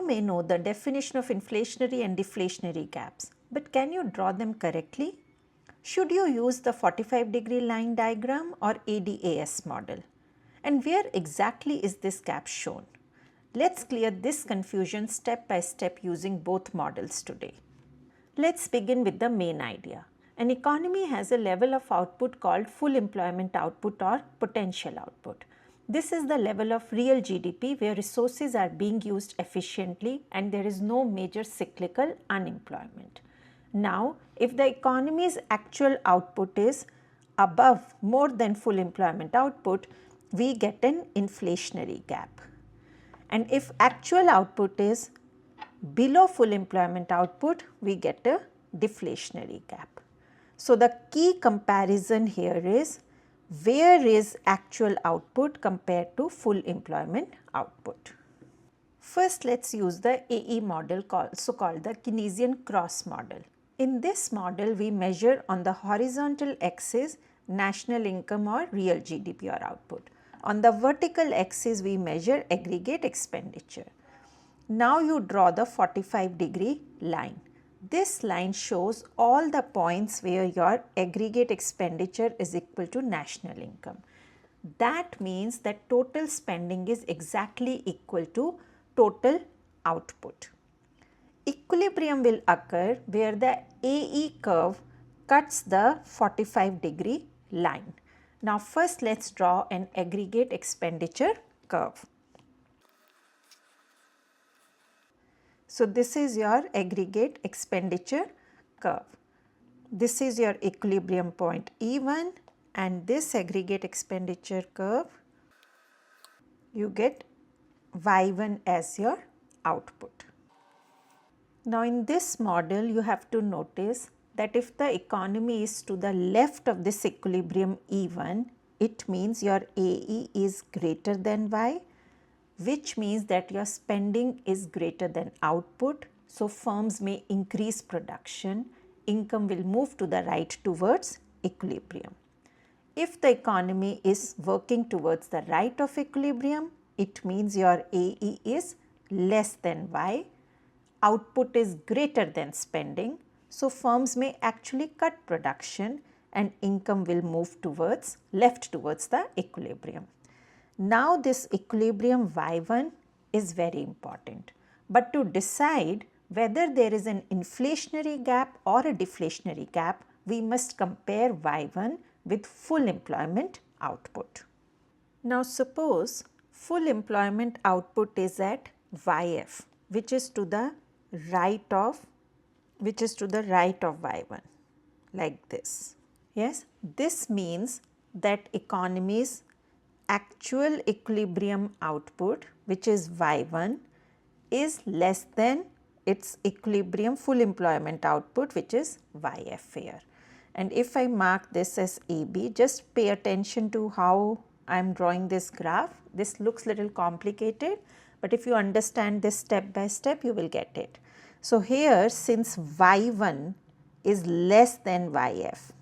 may know the definition of inflationary and deflationary gaps, but can you draw them correctly? Should you use the 45-degree line diagram or ADAS model? And where exactly is this gap shown? Let's clear this confusion step by step using both models today. Let's begin with the main idea. An economy has a level of output called full employment output or potential output. This is the level of real GDP where resources are being used efficiently and there is no major cyclical unemployment. Now, if the economy's actual output is above more than full employment output, we get an inflationary gap. And if actual output is below full employment output, we get a deflationary gap. So, the key comparison here is where is actual output compared to full employment output. First, let's use the AE model, also called the Keynesian Cross model. In this model, we measure on the horizontal axis national income or real GDP or output. On the vertical axis, we measure aggregate expenditure. Now you draw the 45-degree line. This line shows all the points where your aggregate expenditure is equal to national income. That means that total spending is exactly equal to total output. Equilibrium will occur where the AE curve cuts the 45-degree line. Now first let's draw an aggregate expenditure curve. So this is your aggregate expenditure curve. This is your equilibrium point E1 and this aggregate expenditure curve, you get Y1 as your output. Now in this model you have to notice that if the economy is to the left of this equilibrium E1, it means your AE is greater than Y, which means that your spending is greater than output. So firms may increase production, income will move to the right towards equilibrium. If the economy is working towards the right of equilibrium, it means your AE is less than Y, output is greater than spending. So firms may actually cut production and income will move towards left towards the equilibrium. Now this equilibrium Y1 is very important, but to decide whether there is an inflationary gap or a deflationary gap, we must compare Y1 with full employment output. Now suppose full employment output is at YF, which is to the right of Y1, like this. Yes, this means that economy's actual equilibrium output, which is Y1, is less than its equilibrium full employment output, which is YF here. And if I mark this as AB, just pay attention to how I am drawing this graph. This looks little complicated, but if you understand this step by step, you will get it. So here, since Y1 is less than YF,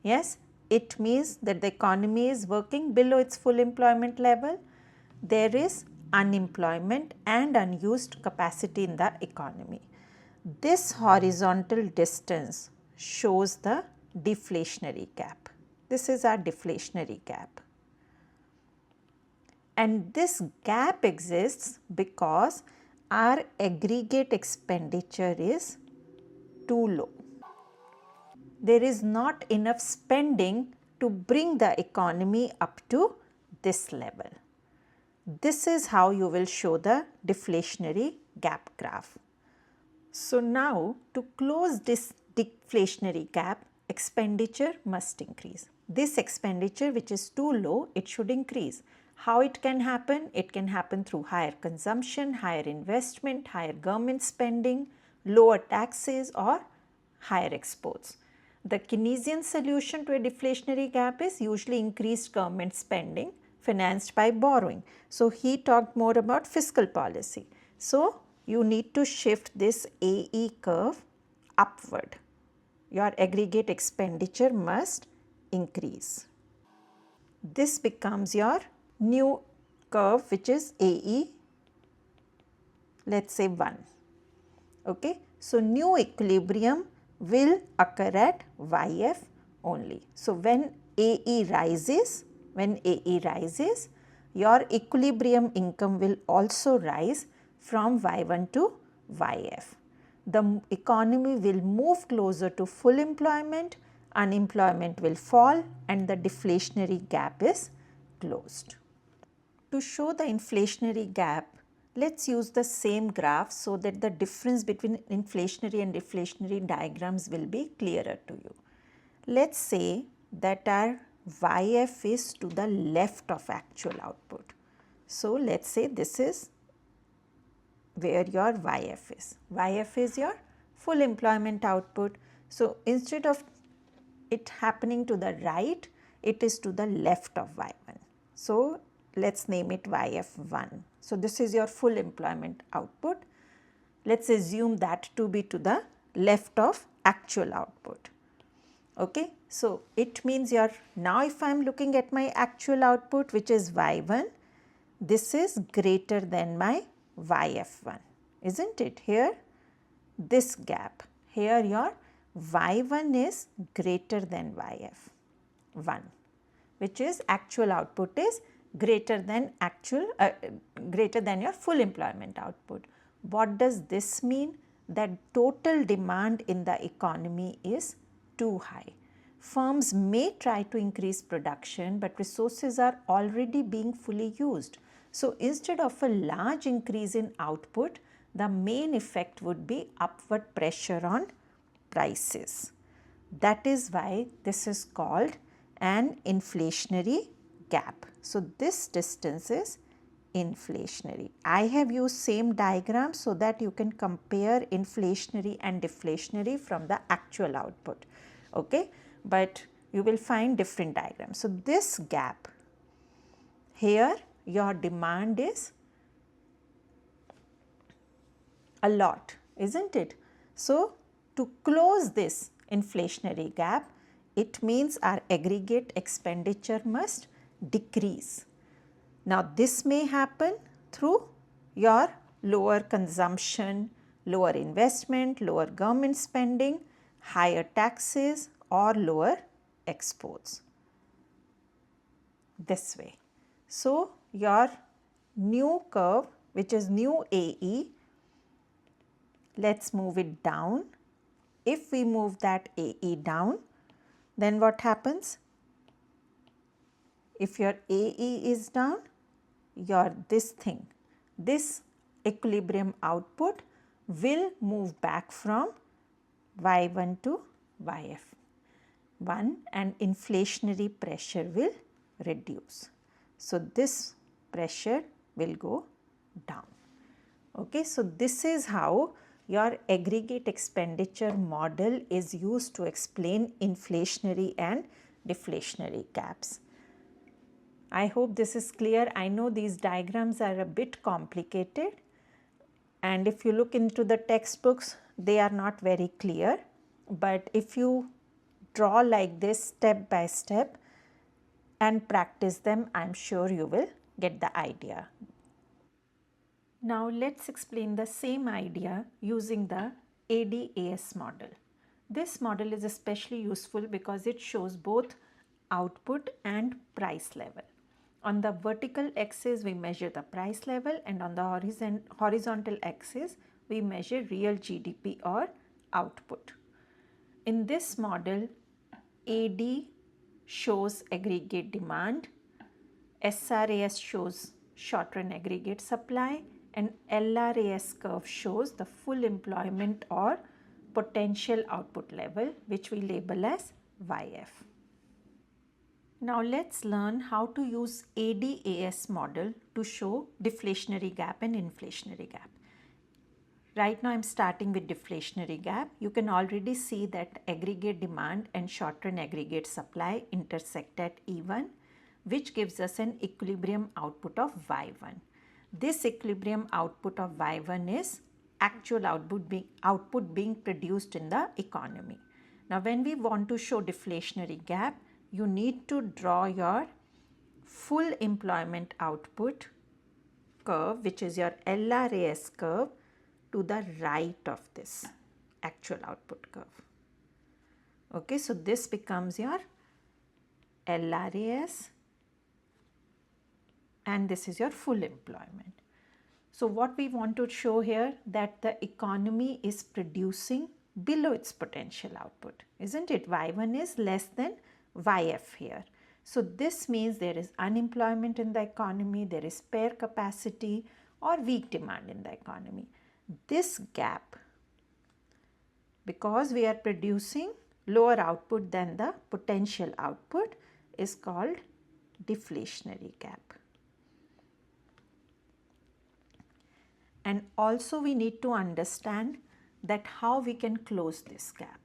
yes, it means that the economy is working below its full employment level. There is unemployment and unused capacity in the economy. This horizontal distance shows the deflationary gap. This is our deflationary gap. And this gap exists because our aggregate expenditure is too low. There is not enough spending to bring the economy up to this level. This is how you will show the deflationary gap graph. So now to close this deflationary gap, expenditure must increase. This expenditure which is too low, it should increase. How it can happen? It can happen through higher consumption, higher investment, higher government spending, lower taxes or higher exports. The Keynesian solution to a deflationary gap is usually increased government spending financed by borrowing. So he talked more about fiscal policy. So you need to shift this AE curve upward. Your aggregate expenditure must increase. This becomes your new curve, which is AE let's say 1. Okay. So, new equilibrium will occur at YF only. So, when AE rises, your equilibrium income will also rise from Y1 to YF. The economy will move closer to full employment, unemployment will fall, and the deflationary gap is closed. To show the inflationary gap, let's use the same graph so that the difference between inflationary and deflationary diagrams will be clearer to you. Let's say that our YF is to the left of actual output. So, let's say this is where your YF is. YF is your full employment output. So, instead of it happening to the right, it is to the left of Y1. So, let's name it YF1. So, this is your full employment output. Let's assume that to be to the left of actual output. Okay. So, it means your now if I am looking at my actual output, which is Y1, this is greater than my YF1, isn't it? Here this gap, here your Y1 is greater than YF1, which is actual output is greater than your full employment output. What does this mean? That total demand in the economy is too high. Firms may try to increase production, but resources are already being fully used. So, instead of a large increase in output, the main effect would be upward pressure on prices. That is why this is called an inflationary gap. So, this distance is inflationary. I have used same diagram so that you can compare inflationary and deflationary from the actual output. Okay. But you will find different diagrams. So, this gap here your demand is a lot, isn't it? So, to close this inflationary gap, it means our aggregate expenditure must decrease. Now, this may happen through your lower consumption, lower investment, lower government spending, higher taxes or lower exports, this way. So, your new curve, which is new AE, let's move it down. If we move that AE down, then what happens? If your AE is down, your this equilibrium output will move back from Y1 to YF1 and inflationary pressure will reduce. So, this pressure will go down. Okay. So, this is how your aggregate expenditure model is used to explain inflationary and deflationary gaps. I hope this is clear. I know these diagrams are a bit complicated, and if you look into the textbooks, they are not very clear, but if you draw like this step by step and practice them, I am sure you will get the idea. Now, let's explain the same idea using the ADAS model. This model is especially useful because it shows both output and price level. On the vertical axis, we measure the price level, and on the horizontal axis, we measure real GDP or output. In this model, AD shows aggregate demand, SRAS shows short run aggregate supply, and LRAS curve shows the full employment or potential output level, which we label as YF. Now, let's learn how to use ADAS model to show deflationary gap and inflationary gap. Right now, I am starting with deflationary gap. You can already see that aggregate demand and short-run aggregate supply intersect at E1, which gives us an equilibrium output of Y1. This equilibrium output of Y1 is actual output being produced in the economy. Now, when we want to show deflationary gap, you need to draw your full employment output curve, which is your LRAS curve, to the right of this actual output curve. Okay, so this becomes your LRAS and this is your full employment. So what we want to show here, that the economy is producing below its potential output, isn't it? Y1 is less than YF here. So this means there is unemployment in the economy, there is spare capacity or weak demand in the economy. This gap, because we are producing lower output than the potential output, is called deflationary gap. And also we need to understand that how we can close this gap.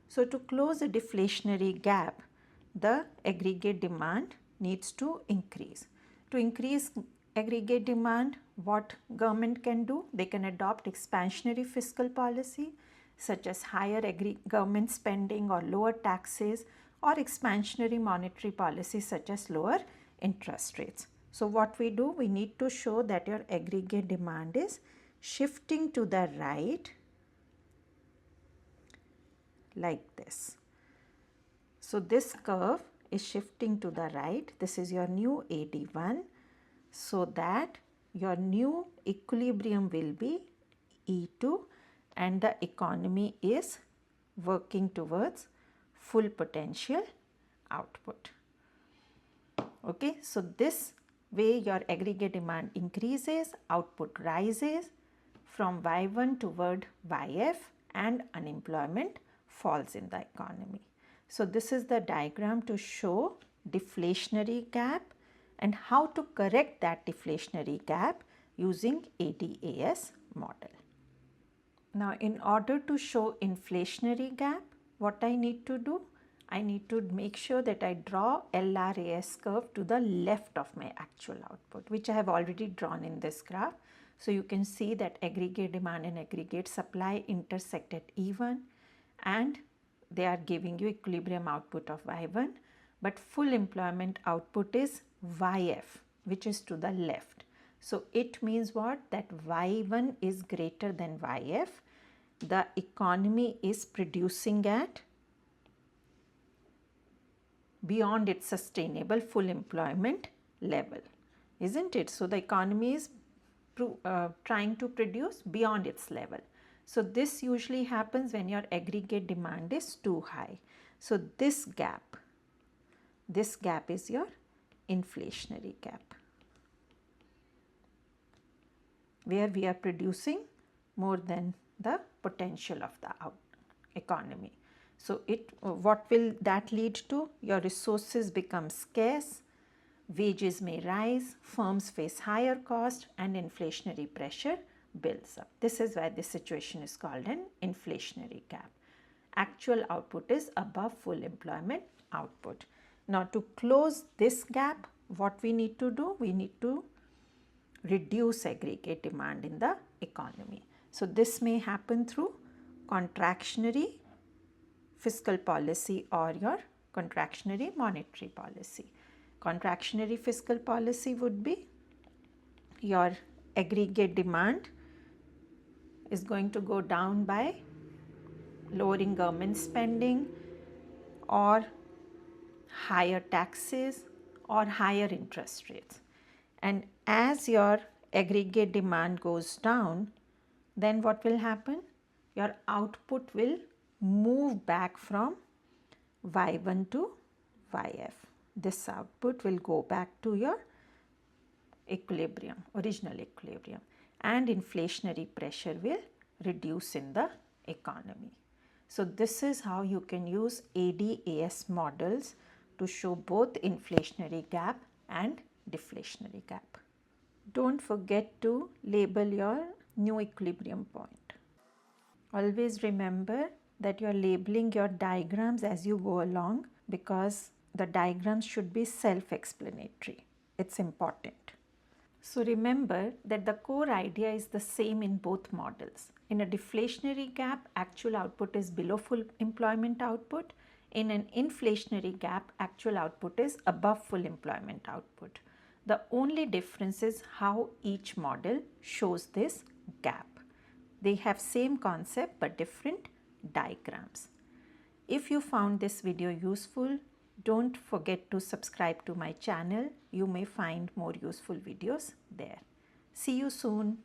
So to close a deflationary gap, the aggregate demand needs to increase. To increase aggregate demand, what government can do? They can adopt expansionary fiscal policy such as higher government spending or lower taxes, or expansionary monetary policy such as lower interest rates. So what we do, we need to show that your aggregate demand is shifting to the right like this. So this curve is shifting to the right. This is your new AD1, so that your new equilibrium will be E2 and the economy is working towards full potential output. Okay, so this way your aggregate demand increases, output rises from Y1 toward YF, and unemployment falls in the economy. So this is the diagram to show deflationary gap and how to correct that deflationary gap using ADAS model. Now in order to show inflationary gap, what I need to do? I need to make sure that I draw LRAS curve to the left of my actual output, which I have already drawn in this graph. So you can see that aggregate demand and aggregate supply intersect at E1 and they are giving you equilibrium output of Y1, but full employment output is YF, which is to the left. So it means what? That Y1 is greater than YF. The economy is producing at beyond its sustainable full employment level, isn't it? So the economy is trying to produce beyond its level. So this usually happens when your aggregate demand is too high. So this gap is your inflationary gap, where we are producing more than the potential of the economy. So what will that lead to? Your resources become scarce, wages may rise, firms face higher cost, and inflationary pressure builds up. This is why this situation is called an inflationary gap. Actual output is above full employment output. Now to close this gap, what we need to do? We need to reduce aggregate demand in the economy. So this may happen through contractionary fiscal policy or your contractionary monetary policy. Contractionary fiscal policy would be your aggregate demand is going to go down by lowering government spending or higher taxes or higher interest rates. And as your aggregate demand goes down, then what will happen? Your output will move back from Y1 to YF. This output will go back to your equilibrium, original equilibrium, and inflationary pressure will reduce in the economy. So this is how you can use ADAS models to show both inflationary gap and deflationary gap. Don't forget to label your new equilibrium point. Always remember that you are labeling your diagrams as you go along, because the diagrams should be self-explanatory. It's important. So remember that the core idea is the same in both models. In a deflationary gap, actual output is below full employment output. In an inflationary gap, actual output is above full employment output. The only difference is how each model shows this gap. They have same concept but different diagrams. If you found this video useful, don't forget to subscribe to my channel. You may find more useful videos there. See you soon.